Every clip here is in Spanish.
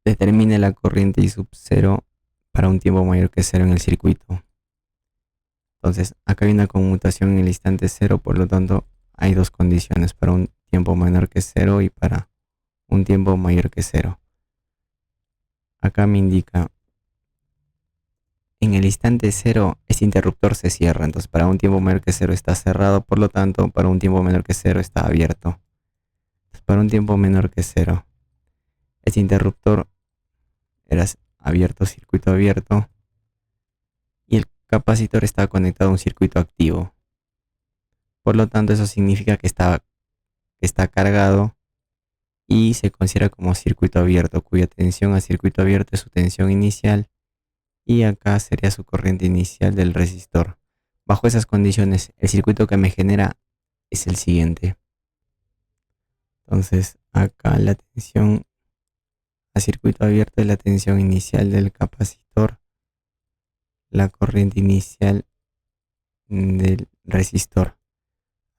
Determine la corriente I sub 0 para un tiempo mayor que cero en el circuito. Entonces, acá hay una conmutación en el instante cero, por lo tanto, hay dos condiciones para un tiempo menor que cero y para un tiempo mayor que cero. Acá me indica, en el instante cero, este interruptor se cierra, entonces para un tiempo mayor que cero está cerrado, por lo tanto, para un tiempo menor que cero está abierto. Entonces, para un tiempo menor que cero, este interruptor era abierto, circuito abierto, y el capacitor está conectado a un circuito activo. Por lo tanto, eso significa que está cargado y se considera como circuito abierto, cuya tensión a circuito abierto es su tensión inicial y acá sería su corriente inicial del resistor. Bajo esas condiciones, el circuito que me genera es el siguiente. Entonces, acá la tensión a circuito abierto es la tensión inicial del capacitor, la corriente inicial del resistor.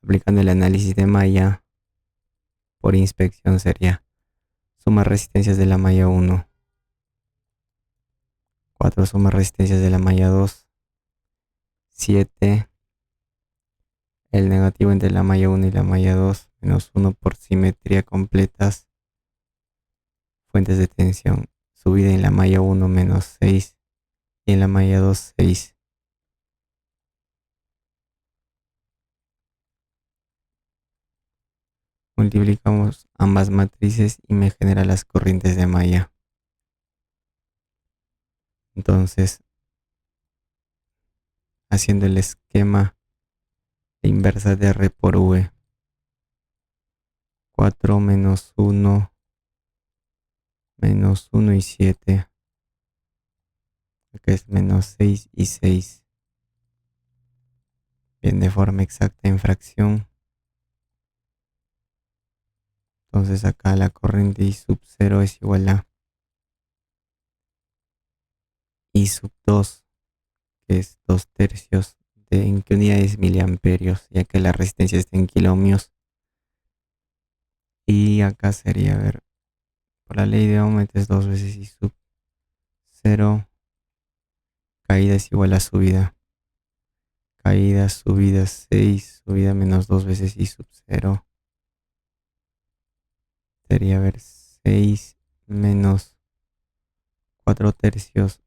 Aplicando el análisis de malla por inspección sería suma resistencias de la malla 1, 4 suma resistencias de la malla 2, 7, el negativo entre la malla 1 y la malla 2, menos 1 por simetría completas, fuentes de tensión, subida en la malla 1 menos 6 y en la malla 2 6. Multiplicamos ambas matrices y me genera las corrientes de malla. Entonces, haciendo el esquema, la inversa de R por V, 4 menos 1, menos 1 y 7, acá es menos 6 y 6. Bien, de forma exacta en fracción. Entonces acá la corriente I sub 0 es igual a I sub 2, que es 2 tercios de en qué unidad es miliamperios, ya que la resistencia está en kiloohmios. Y acá sería, a ver, por la ley de Ohm es 2 veces I sub 0, caída es igual a subida. Caída, subida 6, subida menos 2 veces I sub 0. Sería, a ver, 6 menos 4 tercios,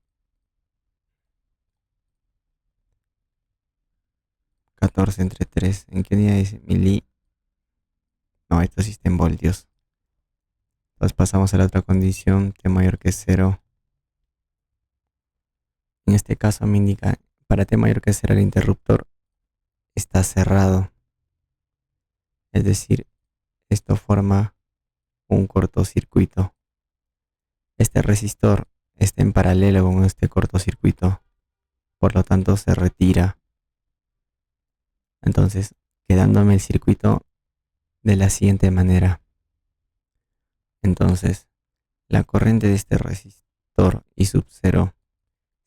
14 entre 3. ¿En qué unidad es mili? No, esto sí está en voltios. Entonces pasamos a la otra condición, T mayor que 0. En este caso me indica, para T mayor que 0 el interruptor está cerrado. Es decir, esto forma un cortocircuito. Este resistor está en paralelo con este cortocircuito, por lo tanto se retira. Entonces, quedándome el circuito de la siguiente manera. Entonces, la corriente de este resistor I sub 0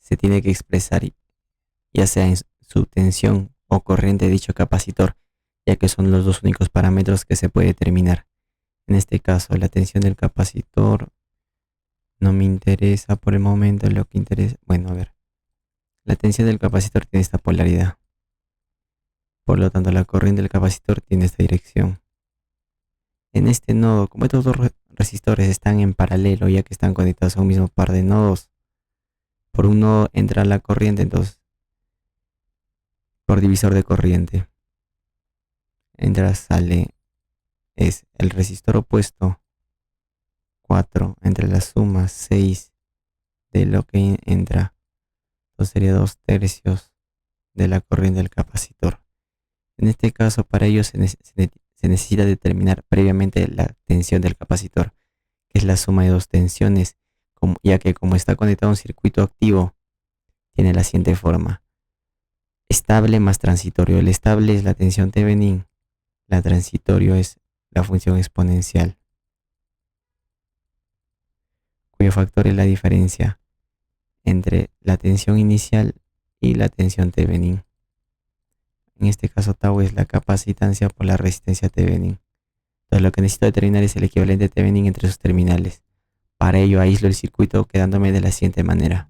se tiene que expresar ya sea en su tensión o corriente de dicho capacitor, ya que son los dos únicos parámetros que se puede determinar. En este caso, la tensión del capacitor no me interesa por el momento, lo que interesa, bueno, a ver, la tensión del capacitor tiene esta polaridad, por lo tanto la corriente del capacitor tiene esta dirección. En este nodo, como estos dos resistores están en paralelo, ya que están conectados a un mismo par de nodos, por un nodo entra la corriente, entonces por divisor de corriente entra, sale, es el resistor opuesto 4 entre la suma 6 de lo que entra, entonces sería 2 tercios de la corriente del capacitor. En este caso, para ello se necesita determinar previamente la tensión del capacitor, que es la suma de dos tensiones, ya que como está conectado a un circuito activo, tiene la siguiente forma: estable más transitorio. El estable es la tensión Thevenin, la transitorio es la función exponencial, cuyo factor es la diferencia entre la tensión inicial y la tensión Thevenin. En este caso, tau es la capacitancia por la resistencia Thevenin. Entonces lo que necesito determinar es el equivalente Thevenin entre sus terminales. Para ello aíslo el circuito quedándome de la siguiente manera.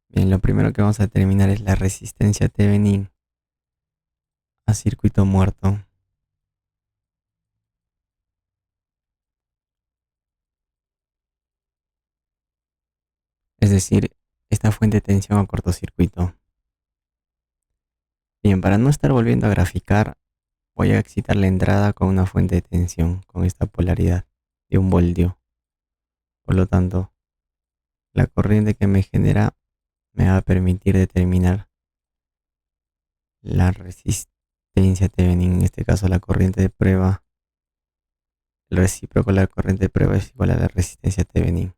Bien, lo primero que vamos a determinar es la resistencia Thevenin a circuito muerto. Es decir, esta fuente de tensión o cortocircuito. Bien, para no estar volviendo a graficar, voy a excitar la entrada con una fuente de tensión con esta polaridad de 1 voltio. Por lo tanto, la corriente que me genera me va a permitir determinar la resistencia Thevenin, en este caso la corriente de prueba. El recíproco de la corriente de prueba es igual a la resistencia Thevenin.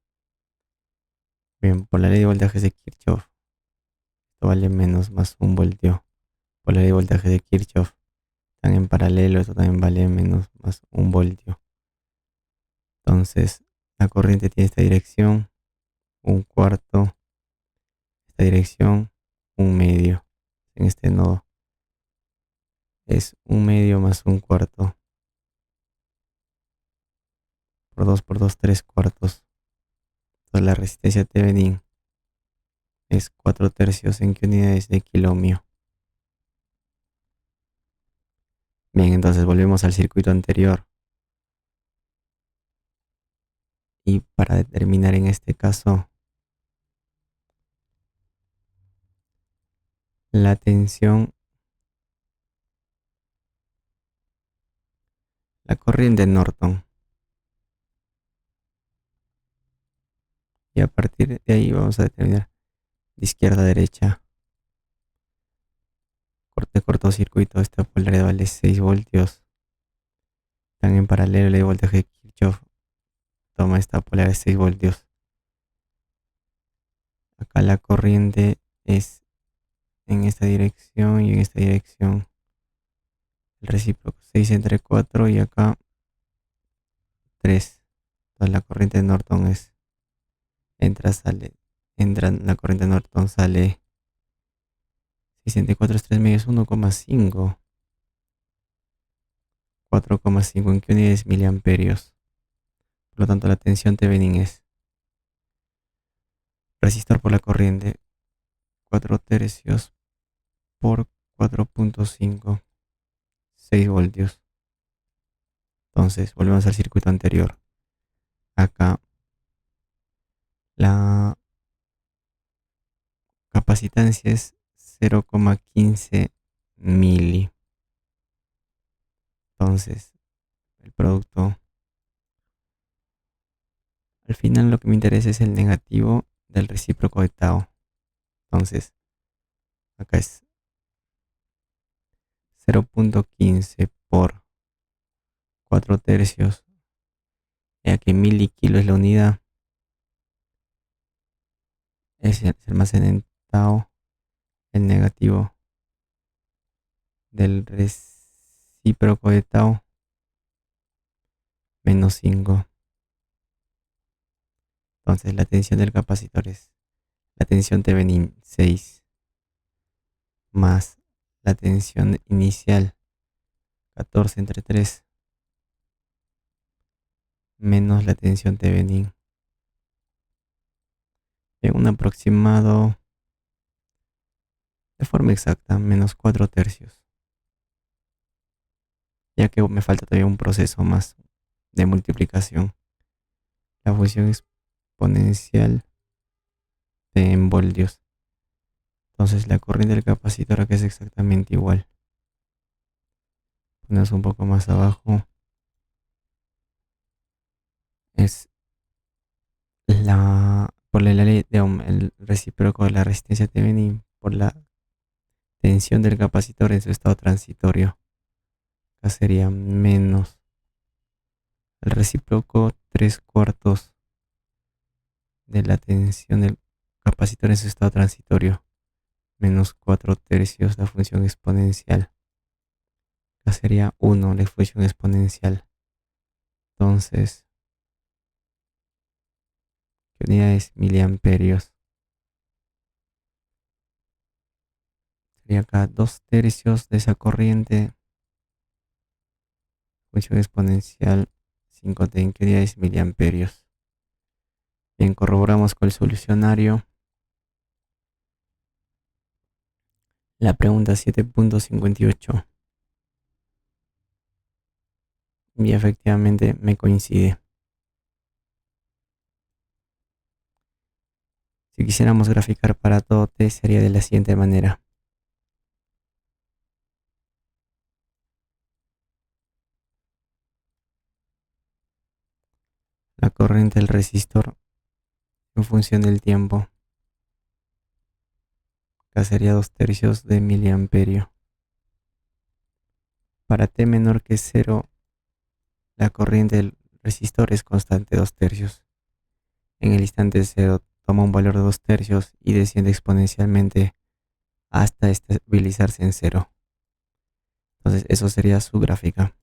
Bien, por la ley de voltajes de Kirchhoff, esto vale menos más 1 voltio. Por la ley de voltaje de Kirchhoff, están en paralelo, esto también vale menos más 1 voltio. Entonces, la corriente tiene esta dirección, 1/4, esta dirección, 1/2. En este nodo es 1/2 más 1/4. Por 2 por 2, 3/4. Entonces la resistencia Thevenin es 4/3 en qué unidades de kilomio. Bien, entonces volvemos al circuito anterior. Y para determinar en este caso la tensión, la corriente Norton. Y a partir de ahí vamos a determinar de izquierda a derecha. Cortocircuito, esta polaridad vale 6 voltios. Están en paralelo, la de voltaje de Kirchhoff toma esta polaridad de 6 voltios. Acá la corriente es en esta dirección y en esta dirección. El recíproco 6 entre 4 y acá 3. Entonces la corriente de Norton es entra, sale, entra, la corriente de Norton sale 6 entre 4 es 3 medios 1,5. 4,5 en qué unidades miliamperios. Por lo tanto la tensión Thevenin es resistor por la corriente 4/3 por 4,5, 6 voltios. Entonces volvemos al circuito anterior. Acá la capacitancia es 0,15 mili. Entonces el producto, al final lo que me interesa es el negativo del recíproco de tau. Entonces acá es 0,15 por 4/3, ya que milikilo es la unidad, se almacena en tau, el negativo del recíproco de tau, menos 5. Entonces la tensión del capacitor es la tensión Thevenin 6 más la tensión inicial 14 entre 3 menos la tensión Thevenin. En un aproximado de forma exacta, menos 4/3, ya que me falta todavía un proceso más de multiplicación. La función exponencial en voltios. Entonces la corriente del capacitor acá es exactamente igual. Ponemos un poco más abajo. Es por la ley de el recíproco de la resistencia Thevenin por la tensión del capacitor en su estado transitorio. Acá sería menos el recíproco 3/4 de la tensión del capacitor en su estado transitorio, menos 4/3 la función exponencial. Acá sería 1 la función exponencial. Entonces, ¿qué unidades miliamperios? Sería acá 2/3 de esa corriente. Función exponencial 5t, ¿en qué unidades miliamperios? Bien, corroboramos con el solucionario. La pregunta 7.58. Y efectivamente me coincide. Si quisiéramos graficar para todo t, sería de la siguiente manera. La corriente del resistor en función del tiempo. Acá sería 2/3 de miliamperio. Para t menor que 0, la corriente del resistor es constante 2/3. En el instante 0 toma un valor de 2/3 y desciende exponencialmente hasta estabilizarse en 0. Entonces eso sería su gráfica.